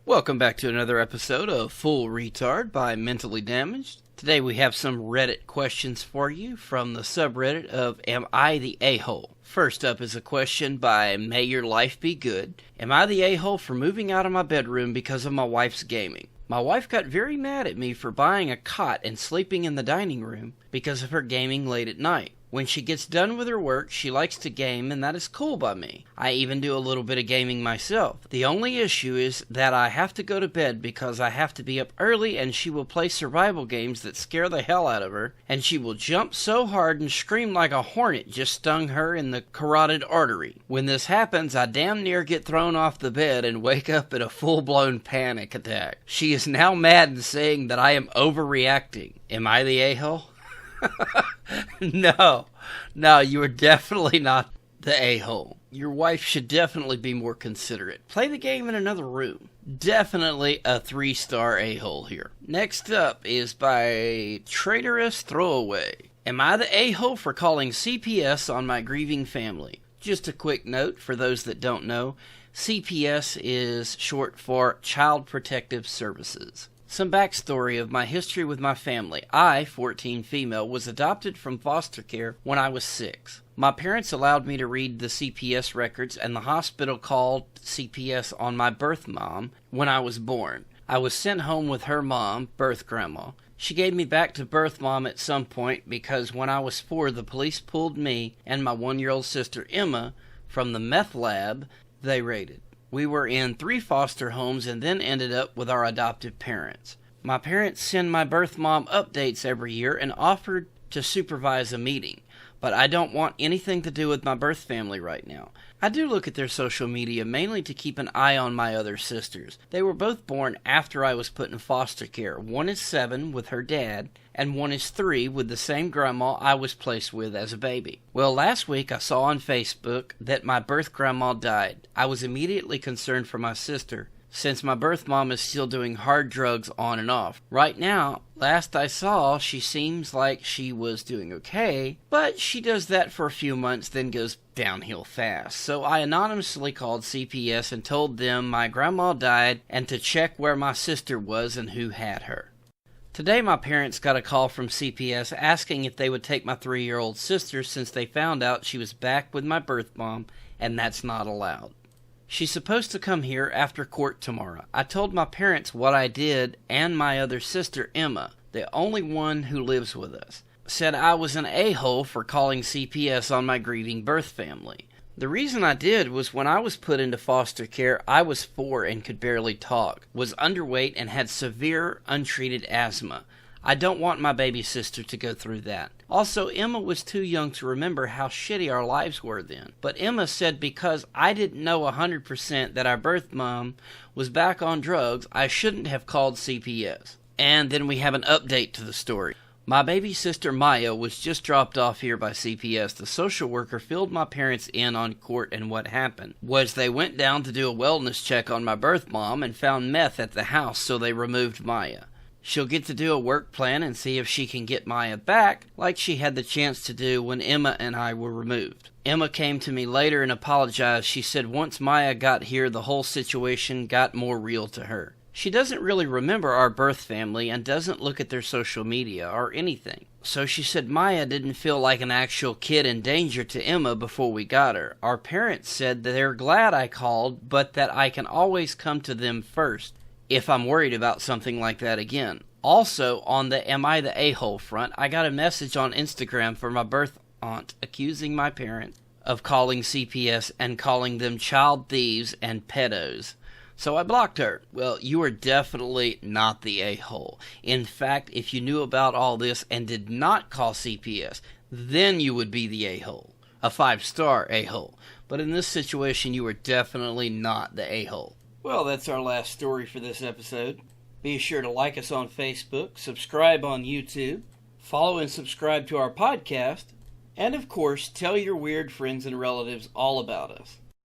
Welcome back to another episode of Full Retard by Mentally Damaged. Today we have some Reddit questions for you from the subreddit of Am I the A-Hole? First up is a question by May Your Life Be Good. Am I the A-Hole for moving out of my bedroom because of my wife's gaming? My wife got very mad at me for buying a cot and sleeping in the dining room because of her gaming late at night. When she gets done with her work, she likes to game, and that is cool by me. I even do a little bit of gaming myself. The only issue is that I have to go to bed because I have to be up early, and she will play survival games that scare the hell out of her, and she will jump so hard and scream like a hornet just stung her in the carotid artery. When this happens, I damn near get thrown off the bed and wake up in a full-blown panic attack. She is now mad and saying that I am overreacting. Am I the a-hole? No, you are definitely not the a-hole. Your wife should definitely be more considerate. Play the game in another room. Definitely a 3-star a-hole here. Next up is by Traitorous Throwaway. Am I the a-hole for calling CPS on my grieving family? Just a quick note for those that don't know, CPS is short for Child Protective Services. Some backstory of my history with my family. I, 14 female, was adopted from foster care when I was 6. My parents allowed me to read the CPS records, and the hospital called CPS on my birth mom when I was born. I was sent home with her mom, birth grandma. She gave me back to birth mom at some point because when I was 4, the police pulled me and my 1-year-old sister Emma from the meth lab they raided. We were in 3 foster homes and then ended up with our adoptive parents. My parents send my birth mom updates every year and offered to supervise a meeting, but I don't want anything to do with my birth family right now. I do look at their social media mainly to keep an eye on my other sisters. They were both born after I was put in foster care. One is 7 with her dad, and one is 3 with the same grandma I was placed with as a baby. Well, last week I saw on Facebook that my birth grandma died. I was immediately concerned for my sister, since my birth mom is still doing hard drugs on and off. Right now, last I saw, she seems like she was doing okay, but she does that for a few months, then goes downhill fast. So I anonymously called CPS and told them my grandma died and to check where my sister was and who had her. Today my parents got a call from CPS asking if they would take my 3-year-old sister since they found out she was back with my birth mom, and that's not allowed. She's supposed to come here after court tomorrow. I told my parents what I did and my other sister Emma, the only one who lives with us, said I was an a-hole for calling CPS on my grieving birth family. The reason I did was when I was put into foster care, I was 4 and could barely talk, was underweight, and had severe untreated asthma. I don't want my baby sister to go through that. Also, Emma was too young to remember how shitty our lives were then. But Emma said because I didn't know 100% that our birth mom was back on drugs, I shouldn't have called CPS. And then we have an update to the story. My baby sister Maya was just dropped off here by CPS. The social worker filled my parents in on court, and what happened was they went down to do a wellness check on my birth mom and found meth at the house, so they removed Maya. She'll get to do a work plan and see if she can get Maya back, like she had the chance to do when Emma and I were removed. Emma came to me later and apologized. She said once Maya got here, the whole situation got more real to her. She doesn't really remember our birth family and doesn't look at their social media or anything. So she said Maya didn't feel like an actual kid in danger to Emma before we got her. Our parents said that they're glad I called, but that I can always come to them first if I'm worried about something like that again. Also, on the Am I the A-hole front, I got a message on Instagram from my birth aunt accusing my parents of calling CPS and calling them child thieves and pedos. So I blocked her. Well, you are definitely not the a-hole. In fact, if you knew about all this and did not call CPS, then you would be the a-hole. A 5-star a-hole. But in this situation, you are definitely not the a-hole. Well, that's our last story for this episode. Be sure to like us on Facebook, subscribe on YouTube, follow and subscribe to our podcast, and of course, tell your weird friends and relatives all about us.